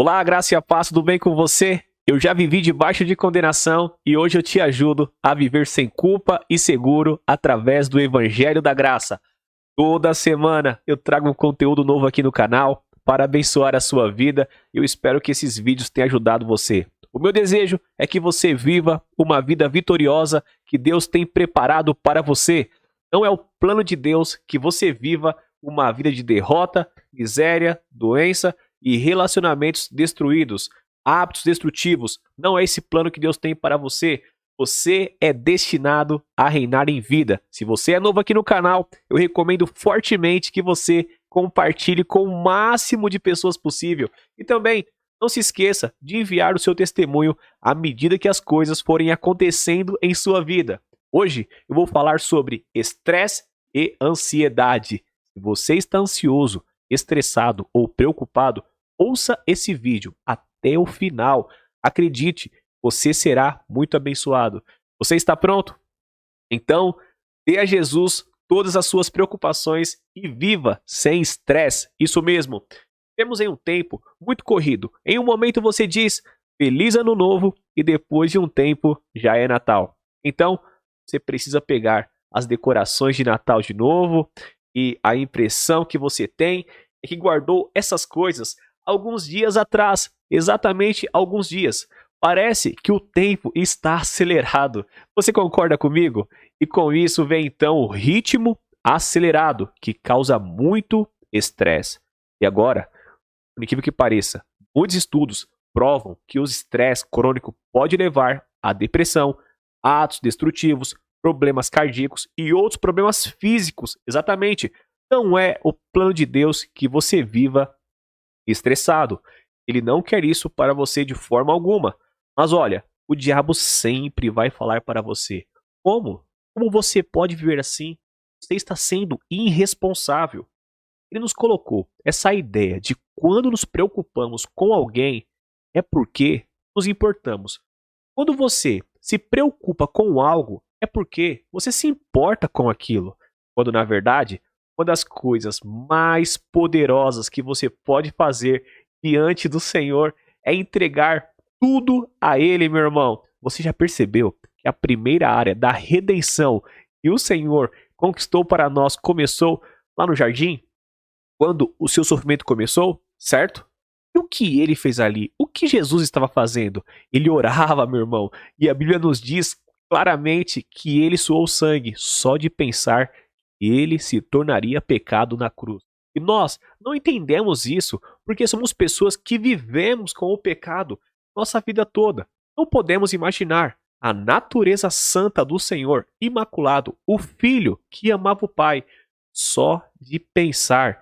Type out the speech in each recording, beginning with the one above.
Olá, graça e a paz, tudo bem com você? Eu já vivi debaixo de condenação e hoje eu te ajudo a viver sem culpa e seguro através do Evangelho da Graça. Toda semana eu trago um conteúdo novo aqui no canal para abençoar a sua vida e eu espero que esses vídeos tenham ajudado você. O meu desejo é que você viva uma vida vitoriosa que Deus tem preparado para você. Não é o plano de Deus que você viva uma vida de derrota, miséria, doença e relacionamentos destruídos, hábitos destrutivos. Não é esse plano que Deus tem para você. Você é destinado a reinar em vida. Se você é novo aqui no canal, eu recomendo fortemente que você compartilhe com o máximo de pessoas possível. E também não se esqueça de enviar o seu testemunho à medida que as coisas forem acontecendo em sua vida. Hoje eu vou falar sobre estresse e ansiedade. Se você está ansioso, estressado ou preocupado, ouça esse vídeo até o final. Acredite, você será muito abençoado. Você está pronto? Então, dê a Jesus todas as suas preocupações e viva sem estresse. Isso mesmo. Temos em um tempo muito corrido. Em um momento você diz Feliz Ano Novo e depois de um tempo já é Natal. Então, você precisa pegar as decorações de Natal de novo e a impressão que você tem é que guardou essas coisas alguns dias atrás, exatamente alguns dias. Parece que o tempo está acelerado. Você concorda comigo? E com isso vem então o ritmo acelerado, que causa muito estresse. E agora, por incrível que pareça, muitos estudos provam que o estresse crônico pode levar à depressão, atos destrutivos, problemas cardíacos e outros problemas físicos. Exatamente. Não é o plano de Deus que você viva estressado. Ele não quer isso para você de forma alguma. Mas olha, o diabo sempre vai falar para você: como? Como você pode viver assim? Você está sendo irresponsável. Ele nos colocou essa ideia de quando nos preocupamos com alguém é porque nos importamos. Quando você se preocupa com algo é porque você se importa com aquilo. Quando na verdade, uma das coisas mais poderosas que você pode fazer diante do Senhor é entregar tudo a Ele, meu irmão. Você já percebeu que a primeira área da redenção que o Senhor conquistou para nós começou lá no jardim? Quando o seu sofrimento começou, certo? E o que ele fez ali? O que Jesus estava fazendo? Ele orava, meu irmão. E a Bíblia nos diz claramente que ele suou sangue só de pensar que ele se tornaria pecado na cruz. E nós não entendemos isso porque somos pessoas que vivemos com o pecado nossa vida toda. Não podemos imaginar a natureza santa do Senhor, imaculado, o Filho que amava o Pai, só de pensar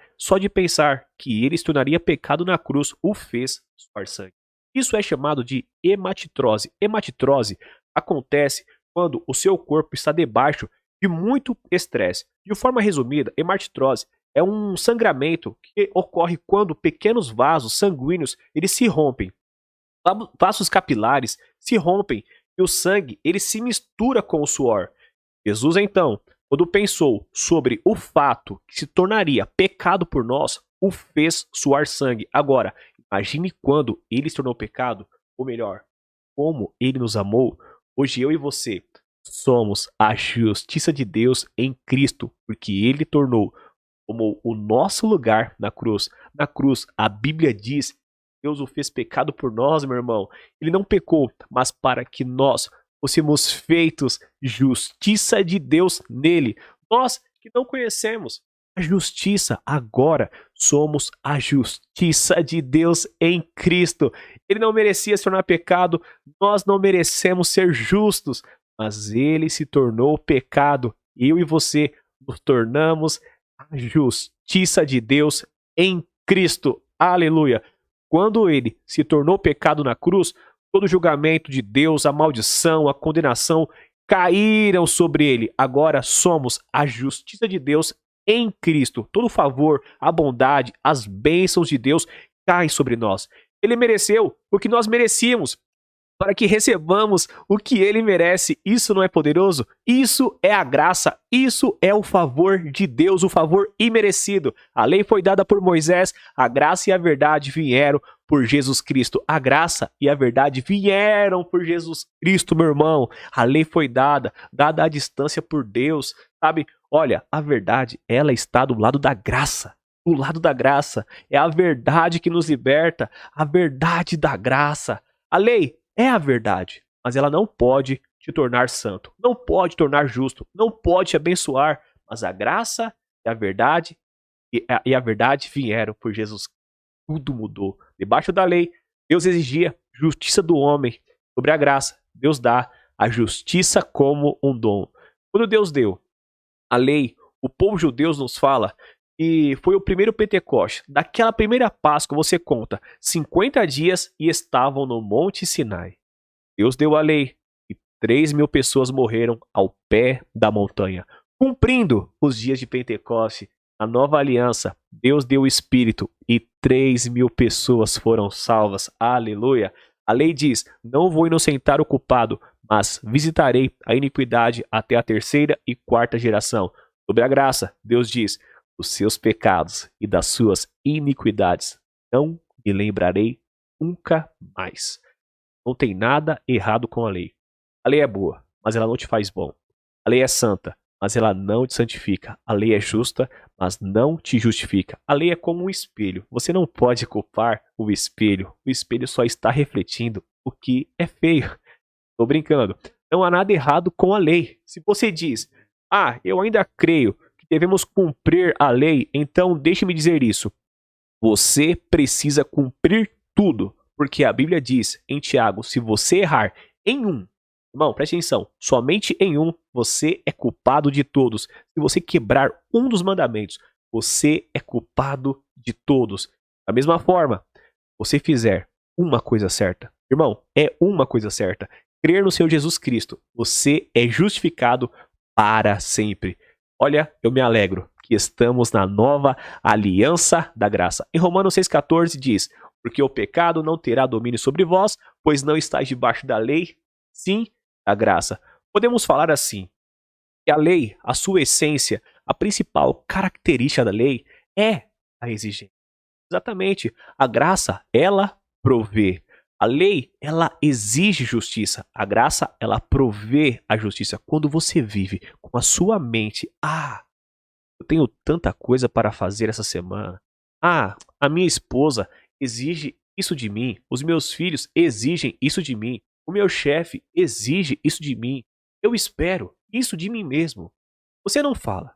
que ele se tornaria pecado na cruz, o fez suar sangue. Isso é chamado de hematitrose. Hematitrose acontece quando o seu corpo está debaixo de muito estresse. De forma resumida, hematitrose é um sangramento que ocorre quando pequenos vasos sanguíneos eles se rompem. Vasos capilares se rompem e o sangue ele se mistura com o suor. Jesus, então, quando pensou sobre o fato que se tornaria pecado por nós, o fez suar sangue. Agora, imagine quando ele se tornou pecado, ou melhor, como ele nos amou. Hoje eu e você somos a justiça de Deus em Cristo, porque ele tomou o nosso lugar na cruz. Na cruz, a Bíblia diz: Deus o fez pecado por nós, meu irmão. Ele não pecou, mas para que nós fôssemos feitos justiça de Deus nele. Nós que não conhecemos a justiça, agora somos a justiça de Deus em Cristo. Ele não merecia se tornar pecado, nós não merecemos ser justos, mas ele se tornou pecado. Eu e você nos tornamos a justiça de Deus em Cristo. Aleluia! Quando ele se tornou pecado na cruz, todo o julgamento de Deus, a maldição, a condenação caíram sobre ele. Agora somos a justiça de Deus em Cristo. Todo o favor, a bondade, as bênçãos de Deus caem sobre nós. Ele mereceu o que nós merecíamos. para que recebamos o que ele merece. Isso não é poderoso? Isso é a graça, isso é o favor de Deus, o favor imerecido. A lei foi dada por Moisés, a graça e a verdade vieram por Jesus Cristo. A graça e a verdade vieram por Jesus Cristo, meu irmão. A lei foi dada à distância por Deus, sabe? Olha, a verdade, ela está do lado da graça. Do lado da graça. É a verdade que nos liberta, a verdade da graça. A lei é a verdade, mas ela não pode te tornar santo, não pode tornar justo, não pode te abençoar, mas a graça e a verdade e a verdade vieram por Jesus. Tudo mudou. Debaixo da lei, Deus exigia justiça do homem. Sobre a graça, Deus dá a justiça como um dom. Quando Deus deu a lei, o povo judeu nos fala que foi o primeiro Pentecoste. Daquela primeira Páscoa, você conta 50 dias e estavam no Monte Sinai. Deus deu a lei e 3.000 pessoas morreram ao pé da montanha. Cumprindo os dias de Pentecoste, a nova aliança, Deus deu o Espírito e 3.000 pessoas foram salvas. Aleluia! A lei diz, não vou inocentar o culpado, mas visitarei a iniquidade até a 3ª e 4ª geração. Sobre a graça, Deus diz, dos seus pecados e das suas iniquidades não me lembrarei nunca mais. Não tem nada errado com a lei. A lei é boa, mas ela não te faz bom. A lei é santa, mas ela não te santifica. A lei é justa, mas não te justifica. A lei é como um espelho. Você não pode culpar o espelho. O espelho só está refletindo o que é feio. Estou brincando. Não há nada errado com a lei. Se você diz, eu ainda creio que devemos cumprir a lei, então deixe-me dizer isso. Você precisa cumprir tudo, porque a Bíblia diz em Tiago, se você errar em um, irmão, preste atenção, somente em um, você é culpado de todos. Se você quebrar um dos mandamentos, você é culpado de todos. Da mesma forma, você fizer uma coisa certa, irmão, é uma coisa certa, crer no Senhor Jesus Cristo, você é justificado para sempre. Olha, eu me alegro que estamos na nova aliança da graça. Em Romanos 6,14 diz, porque o pecado não terá domínio sobre vós, pois não estáis debaixo da lei, sim da graça. Podemos falar assim, que a lei, a sua essência, a principal característica da lei é a exigência. Exatamente, a graça, ela provê. A lei, ela exige justiça. A graça, ela provê a justiça. Quando você vive com a sua mente, eu tenho tanta coisa para fazer essa semana. A minha esposa exige isso de mim. Os meus filhos exigem isso de mim. O meu chefe exige isso de mim. Eu espero isso de mim mesmo. Você não fala.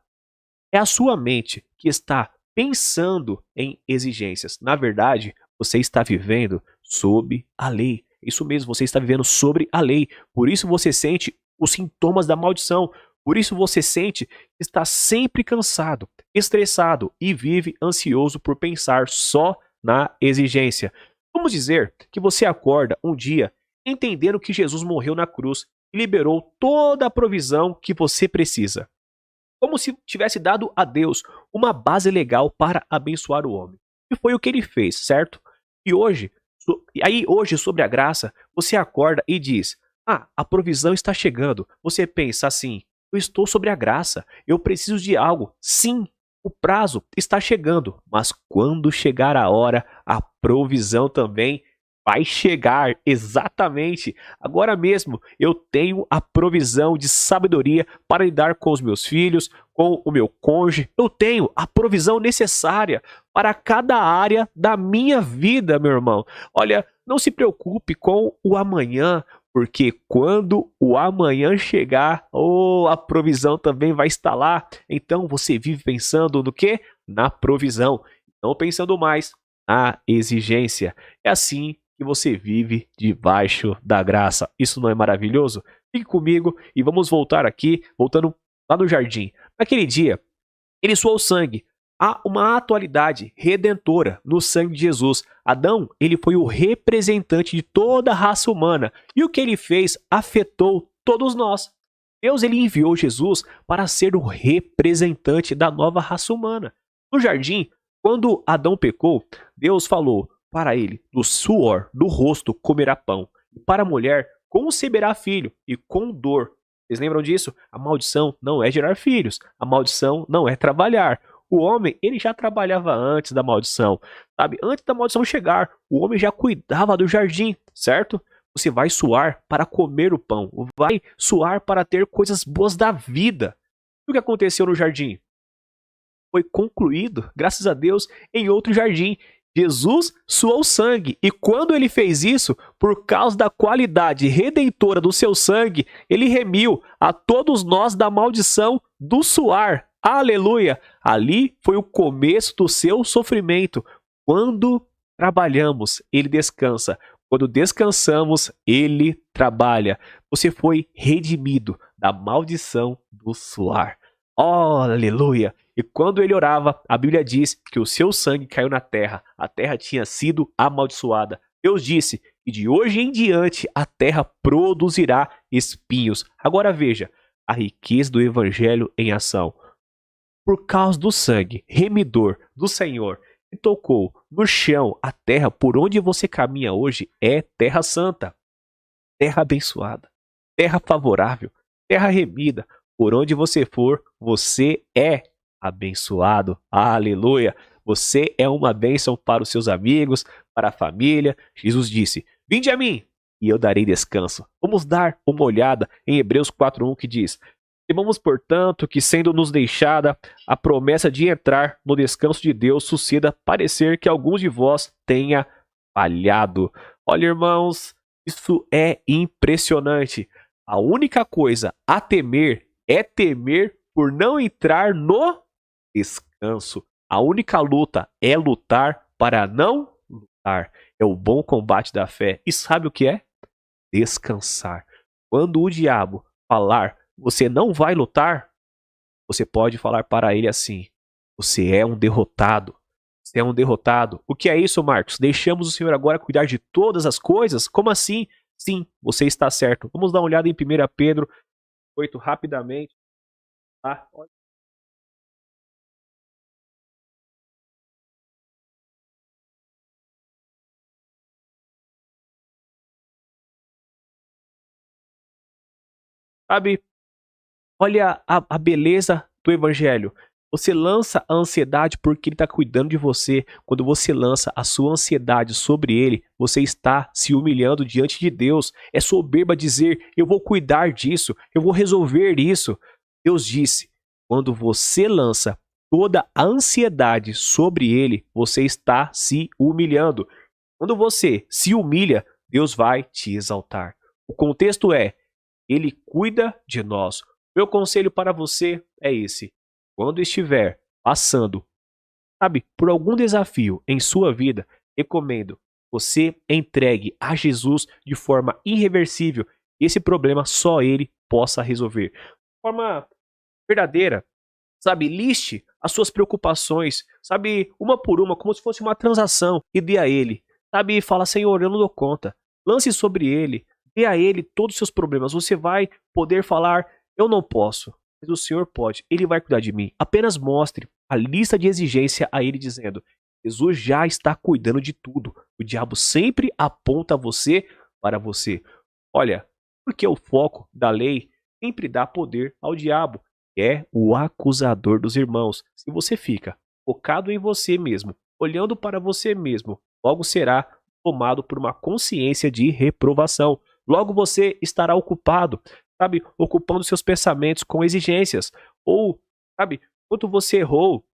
É a sua mente que está pensando em exigências. Na verdade, você está vivendo sob a lei. Isso mesmo, você está vivendo sobre a lei. Por isso você sente os sintomas da maldição. Por isso você sente que está sempre cansado, estressado e vive ansioso por pensar só na exigência. Vamos dizer que você acorda um dia entendendo que Jesus morreu na cruz e liberou toda a provisão que você precisa. Como se tivesse dado a Deus uma base legal para abençoar o homem. E foi o que ele fez, certo? E hoje sobre a graça, você acorda e diz, a provisão está chegando. Você pensa assim, eu estou sobre a graça, eu preciso de algo. Sim, o prazo está chegando, mas quando chegar a hora, a provisão também vai chegar, exatamente. Agora mesmo eu tenho a provisão de sabedoria para lidar com os meus filhos, com o meu cônjuge. Eu tenho a provisão necessária para cada área da minha vida, meu irmão. Olha, não se preocupe com o amanhã, porque quando o amanhã chegar, a provisão também vai estar lá. Então você vive pensando no quê? Na provisão, não pensando mais na exigência. É assim que você vive debaixo da graça. Isso não é maravilhoso? Fique comigo e vamos voltando lá no jardim. Naquele dia, ele suou sangue. Há uma atualidade redentora no sangue de Jesus. Adão, ele foi o representante de toda a raça humana. E o que ele fez afetou todos nós. Deus, ele enviou Jesus para ser o representante da nova raça humana. No jardim, quando Adão pecou, Deus falou para ele, do suor do rosto comerá pão. Para a mulher, conceberá filho, e com dor. Vocês lembram disso? A maldição não é gerar filhos, a maldição não é trabalhar. O homem, ele já trabalhava antes da maldição, sabe? Antes da maldição chegar, o homem já cuidava do jardim, certo? Você vai suar para comer o pão, vai suar para ter coisas boas da vida. O que aconteceu no jardim? Foi concluído, graças a Deus, em outro jardim. Jesus suou sangue, e quando ele fez isso, por causa da qualidade redentora do seu sangue, ele remiu a todos nós da maldição do suar. Aleluia! Ali foi o começo do seu sofrimento. Quando trabalhamos, ele descansa. Quando descansamos, ele trabalha. Você foi redimido da maldição do suar. Oh, aleluia! E quando ele orava, a Bíblia diz que o seu sangue caiu na terra. A terra tinha sido amaldiçoada. Deus disse que de hoje em diante a terra produzirá espinhos. Agora veja a riqueza do evangelho em ação. Por causa do sangue remidor do Senhor que tocou no chão, a terra por onde você caminha hoje é terra santa, terra abençoada, terra favorável, terra remida. Por onde você for, você é abençoado. Aleluia! Você é uma bênção para os seus amigos, para a família. Jesus disse: vinde a mim e eu darei descanso. Vamos dar uma olhada em Hebreus 4:1 que diz: temamos, portanto, que sendo nos deixada a promessa de entrar no descanso de Deus, suceda parecer que alguns de vós tenha falhado. Olha, irmãos, isso é impressionante. A única coisa a temer é temer por não entrar no descanso. A única luta é lutar para não lutar. É o bom combate da fé. E sabe o que é? Descansar. Quando o diabo falar, você não vai lutar, você pode falar para ele assim: você é um derrotado. Você é um derrotado. O que é isso, Marcos? Deixamos o Senhor agora cuidar de todas as coisas? Como assim? Sim, você está certo. Vamos dar uma olhada em 1 Pedro 8 rapidamente. Tá? Sabe, olha a beleza do evangelho. Você lança a ansiedade porque ele está cuidando de você. Quando você lança a sua ansiedade sobre ele, você está se humilhando diante de Deus. É soberba dizer: eu vou cuidar disso, eu vou resolver isso. Deus disse: quando você lança toda a ansiedade sobre ele, você está se humilhando. Quando você se humilha, Deus vai te exaltar. O contexto é: ele cuida de nós. Meu conselho para você é esse: quando estiver passando, sabe, por algum desafio em sua vida, recomendo você entregue a Jesus de forma irreversível. Esse problema só ele possa resolver. De forma verdadeira, sabe, liste as suas preocupações, sabe, uma por uma, como se fosse uma transação, e dê a ele. Sabe, fala: Senhor, eu não dou conta. Lance sobre ele. Dê a ele todos os seus problemas. Você vai poder falar: eu não posso, mas o Senhor pode. Ele vai cuidar de mim. Apenas mostre a lista de exigência a ele, dizendo: Jesus já está cuidando de tudo. O diabo sempre aponta você para você. Olha, porque o foco da lei sempre dá poder ao diabo, que é o acusador dos irmãos. Se você fica focado em você mesmo, olhando para você mesmo, logo será tomado por uma consciência de reprovação. Logo você estará ocupado, sabe, ocupando seus pensamentos com exigências. Ou, sabe, quanto você errou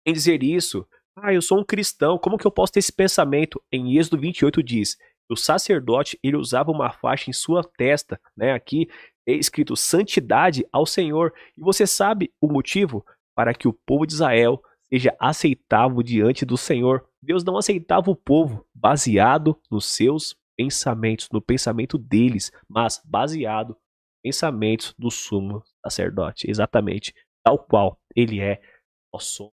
em dizer isso: eu sou um cristão, como que eu posso ter esse pensamento? Em Êxodo 28 diz: o sacerdote, ele usava uma faixa em sua testa, né? Aqui é escrito santidade ao Senhor. E você sabe o motivo? Para que o povo de Israel seja aceitável diante do Senhor. Deus não aceitava o povo baseado nos seus pensamentos, no pensamento deles, mas baseado nos pensamentos do sumo sacerdote. Exatamente, tal qual ele é. Nós somos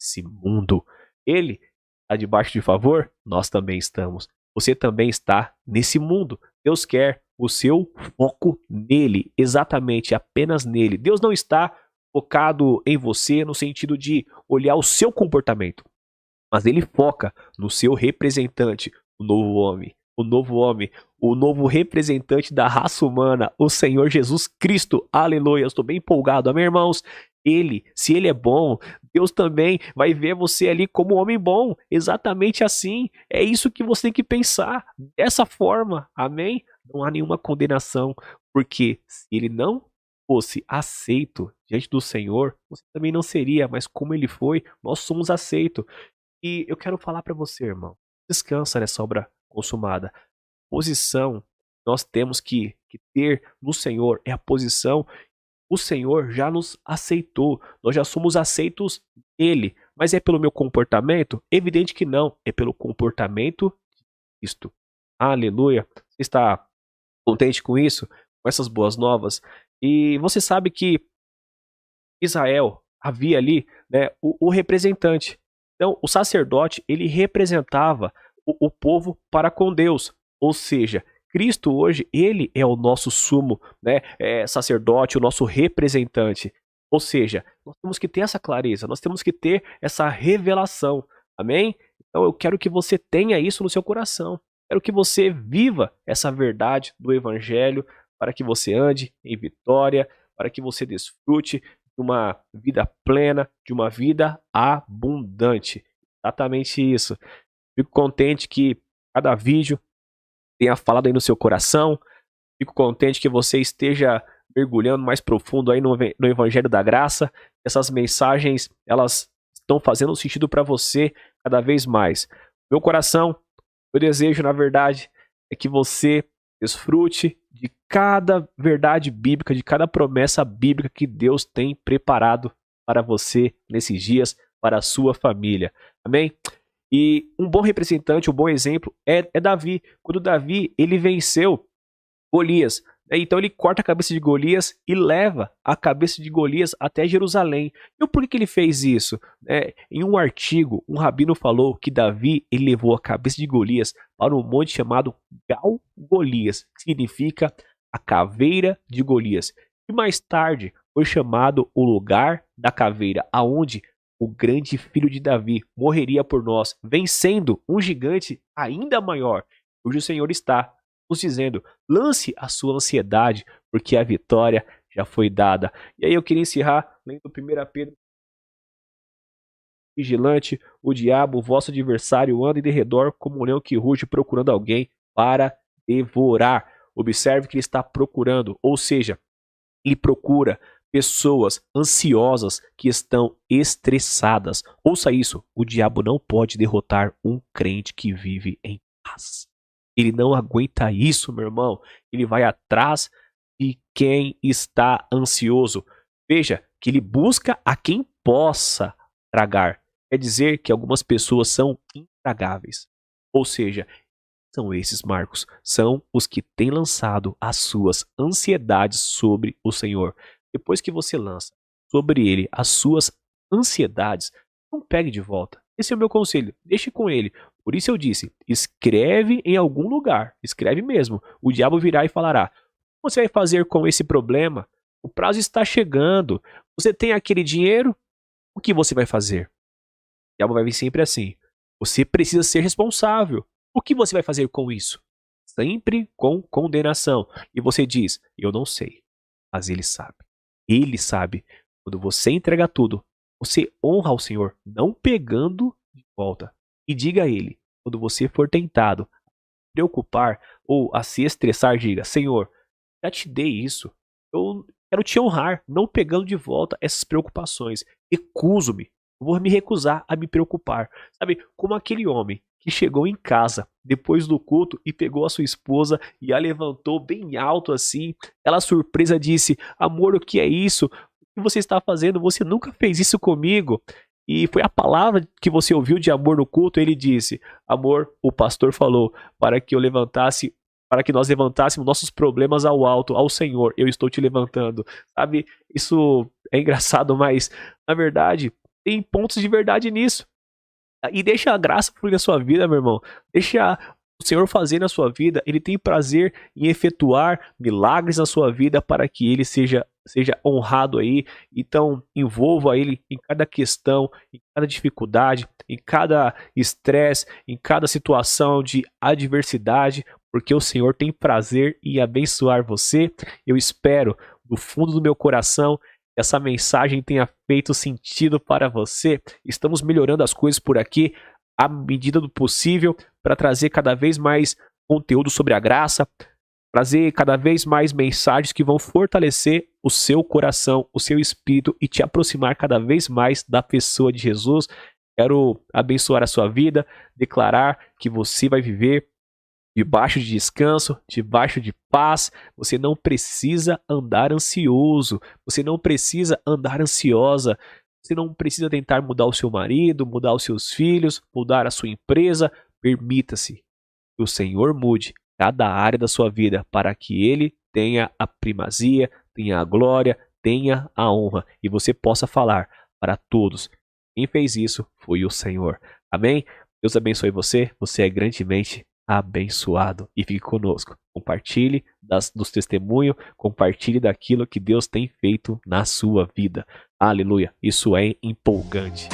esse mundo. Ele está debaixo de favor, nós também estamos. Você também está nesse mundo. Deus quer o seu foco nele, exatamente, apenas nele. Deus não está focado em você no sentido de olhar o seu comportamento, mas ele foca no seu representante, o novo homem. o novo homem, o novo representante da raça humana, o Senhor Jesus Cristo. Aleluia. Eu estou bem empolgado, amém, irmãos? Se ele é bom, Deus também vai ver você ali como um homem bom, exatamente assim. É isso que você tem que pensar, dessa forma, amém? Não há nenhuma condenação, porque se ele não fosse aceito diante do Senhor, você também não seria, mas como ele foi, nós somos aceitos. E eu quero falar para você, irmão, descansa nessa obra consumada. Posição nós temos que ter no Senhor é a posição. O Senhor já nos aceitou, nós já somos aceitos nele. Mas é pelo meu comportamento? Evidente que não, é pelo comportamento de Cristo. Aleluia. Você está contente com isso? Com essas boas novas? E você sabe que Israel havia ali, né, o representante. Então, o sacerdote, ele representava o povo para com Deus. Ou seja, Cristo hoje, ele é o nosso sumo, né, sacerdote, o nosso representante. Ou seja, nós temos que ter essa clareza, nós temos que ter essa revelação. Amém? Então eu quero que você tenha isso no seu coração. Quero que você viva essa verdade do Evangelho para que você ande em vitória, para que você desfrute de uma vida plena, de uma vida abundante. Exatamente isso. Fico contente que cada vídeo tenha falado aí no seu coração. Fico contente que você esteja mergulhando mais profundo aí no Evangelho da Graça. Essas mensagens, elas estão fazendo sentido para você cada vez mais. Meu coração, meu desejo, na verdade, é que você desfrute de cada verdade bíblica, de cada promessa bíblica que Deus tem preparado para você nesses dias, para a sua família. Amém? E um bom representante, um bom exemplo é Davi. Quando Davi, ele venceu Golias, então ele corta a cabeça de Golias e leva a cabeça de Golias até Jerusalém. E por que ele fez isso? Em um artigo, um rabino falou que Davi ele levou a cabeça de Golias para um monte chamado Gal Golias, que significa a caveira de Golias. E mais tarde foi chamado o lugar da caveira, aonde o grande filho de Davi morreria por nós, vencendo um gigante ainda maior, onde o Senhor está nos dizendo, lance a sua ansiedade, porque a vitória já foi dada. E aí eu queria encerrar lendo 1 Pedro. Vigilante, o diabo, vosso adversário, anda em derredor como um leão que ruge procurando alguém para devorar. Observe que ele está procurando, ou seja, ele procura pessoas ansiosas que estão estressadas. Ouça isso, o diabo não pode derrotar um crente que vive em paz. Ele não aguenta isso, meu irmão. Ele vai atrás de quem está ansioso. Veja que ele busca a quem possa tragar. Quer dizer que algumas pessoas são intragáveis. Ou seja, são esses, Marcos, são os que têm lançado as suas ansiedades sobre o Senhor. Depois que você lança sobre ele as suas ansiedades, não pegue de volta. Esse é o meu conselho, deixe com ele. Por isso eu disse, escreve em algum lugar, escreve mesmo. O diabo virá e falará, o que você vai fazer com esse problema? O prazo está chegando, você tem aquele dinheiro? O que você vai fazer? O diabo vai vir sempre assim, você precisa ser responsável. O que você vai fazer com isso? Sempre com condenação. E você diz, eu não sei, mas ele sabe. Ele sabe. Quando você entrega tudo, você honra ao Senhor, não pegando de volta. E diga a Ele, quando você for tentado a preocupar ou a se estressar, diga, Senhor, já te dei isso. Eu quero te honrar, não pegando de volta essas preocupações. Recuso-me. Vou me recusar a me preocupar. Sabe, como aquele homem que chegou em casa depois do culto e pegou a sua esposa e a levantou bem alto assim. Ela surpresa disse, amor, o que é isso? O que você está fazendo? Você nunca fez isso comigo. E foi a palavra que você ouviu de amor no culto. Ele disse, amor, o pastor falou para que nós levantássemos nossos problemas ao alto, ao Senhor. Eu estou te levantando. Sabe, isso é engraçado, mas na verdade tem pontos de verdade nisso. E deixa a graça fluir na sua vida, meu irmão. Deixa o Senhor fazer na sua vida, Ele tem prazer em efetuar milagres na sua vida para que Ele seja honrado aí. Então, envolva Ele em cada questão, em cada dificuldade, em cada estresse, em cada situação de adversidade, porque o Senhor tem prazer em abençoar você. Eu espero, do fundo do meu coração, que essa mensagem tenha feito sentido para você. Estamos melhorando as coisas por aqui, à medida do possível, para trazer cada vez mais conteúdo sobre a graça, trazer cada vez mais mensagens que vão fortalecer o seu coração, o seu espírito e te aproximar cada vez mais da pessoa de Jesus. Quero abençoar a sua vida, declarar que você vai viver debaixo de descanso, debaixo de paz. Você não precisa andar ansioso, você não precisa andar ansiosa. Você não precisa tentar mudar o seu marido, mudar os seus filhos, mudar a sua empresa. Permita-se que o Senhor mude cada área da sua vida para que Ele tenha a primazia, tenha a glória, tenha a honra e você possa falar para todos: quem fez isso foi o Senhor. Amém? Deus abençoe você, você é grandemente abençoado. E fique conosco. Compartilhe dos testemunhos, compartilhe daquilo que Deus tem feito na sua vida. Aleluia, isso é empolgante.